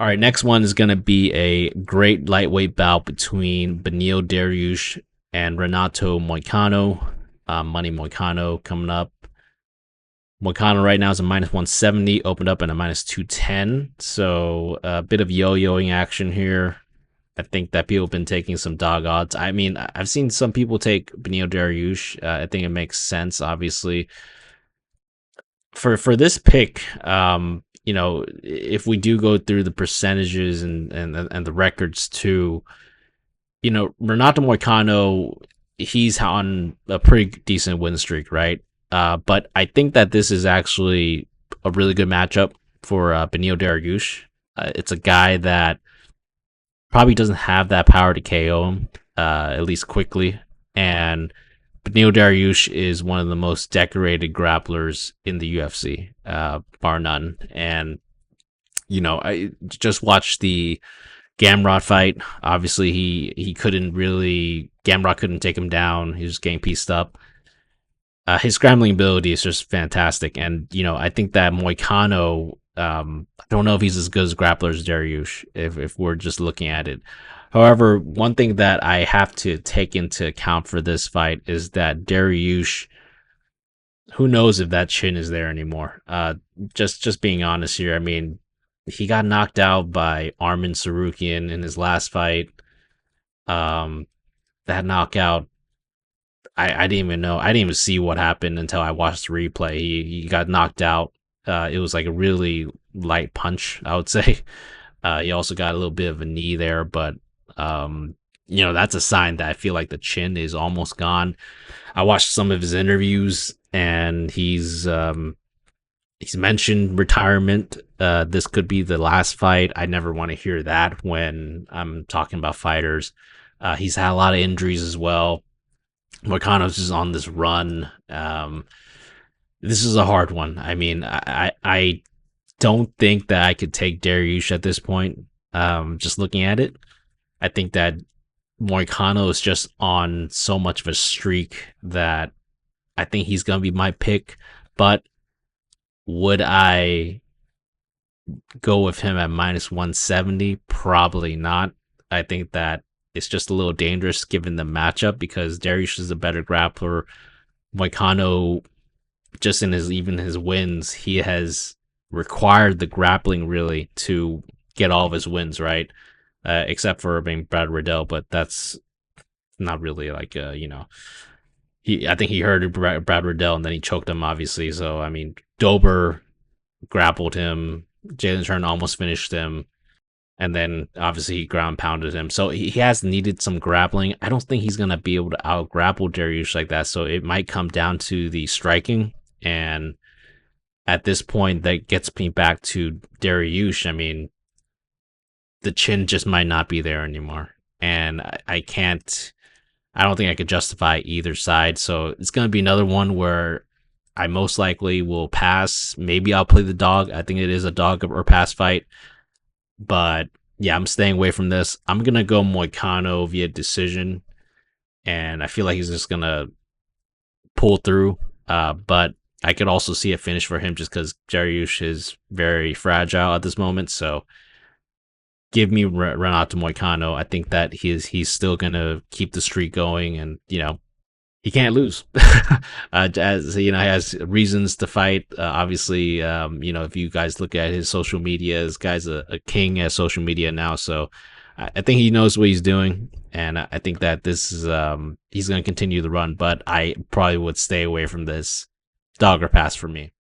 All right, next one is going to be a great lightweight bout between Beneil Dariush and Renato Moicano. Money Moicano coming up. Moicano right now is a minus 170, opened up at a minus 210. So a bit of yo-yoing action here. I think that people have been taking some dog odds. I mean, I've seen some people take Beneil Dariush. I think it makes sense, obviously. For this pick, if we do go through the percentages and the records too, Renato Moicano, he's on a pretty decent win streak, right? But I think that this is actually a really good matchup for Beneil Dariush. It's a guy that probably doesn't have that power to KO him, at least quickly. And Beneil Dariush is one of the most decorated grapplers in the UFC, bar none. And, I just watched the Gamrot fight. Obviously, he couldn't really... Gamrot couldn't take him down. He was getting pieced up. His scrambling ability is just fantastic. And, I think that Moicano... I don't know if he's as good as grappler as Dariush, if we're just looking at it. However, one thing that I have to take into account for this fight is that Dariush, who knows if that chin is there anymore. Just being honest here, I mean, he got knocked out by Arman Tsarukyan in his last fight. That knockout, I didn't even know. I didn't even see what happened until I watched the replay. He got knocked out. It was like a really light punch, I would say. He also got a little bit of a knee there, but that's a sign that I feel like the chin is almost gone. I watched some of his interviews, and he's mentioned retirement. This could be the last fight. I never want to hear that when I'm talking about fighters. He's had a lot of injuries as well. Moicano's just on this run. This is a hard one. I mean, I don't think that I could take Dariush at this point. Just looking at it, I think that Moicano is just on so much of a streak that I think he's going to be my pick. But would I go with him at minus 170? Probably not. I think that it's just a little dangerous given the matchup because Dariush is a better grappler. Moicano, just in his wins, he has required the grappling really to get all of his wins, right? Except for being Brad Riddell, but that's not really like I think he hurt Brad Riddell and then he choked him, obviously. So I mean, Dober grappled him, Jailton Turner almost finished him, and then obviously he ground pounded him. So he has needed some grappling. I don't think he's gonna be able to out grapple Dariush like that. So it might come down to the striking, and at this point, that gets me back to Dariush. I mean, the chin just might not be there anymore. And I don't think I could justify either side. So it's going to be another one where I most likely will pass. Maybe I'll play the dog. I think it is a dog or pass fight. But yeah, I'm staying away from this. I'm going to go Moicano via decision. And I feel like he's just going to pull through. But I could also see a finish for him just because Dariush is very fragile at this moment. So give me Renato Moicano. I think that he's still going to keep the streak going, and he can't lose. As he has reasons to fight. Obviously, if you guys look at his social media, this guy's a king at social media now. So I think he knows what he's doing, and I think that this is he's going to continue the run. But I probably would stay away from this. Dog or pass for me.